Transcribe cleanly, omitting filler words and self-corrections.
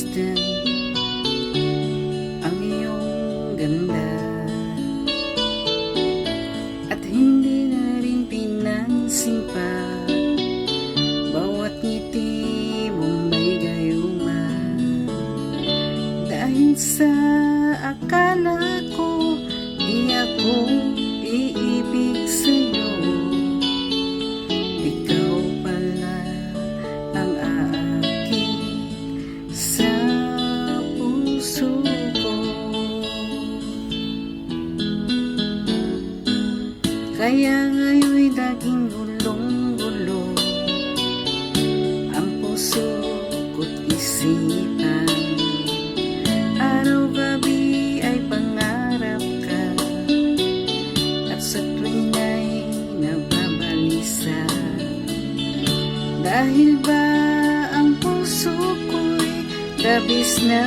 masdan ang iyong ganda, at hindi na rin pinansin pa bawat ngiti mong may gayuma. Dahil sa akala ko di ako iibig sa'yo, ikaw pala ang aakit sa puso ko. Kaya ngayon'y naging gulong-gulo ang puso ko't isipan. Araw-gabi ay pangarap ka, at sa tuwing ay nababalisa. Dahil ba ang puso ko'y labis na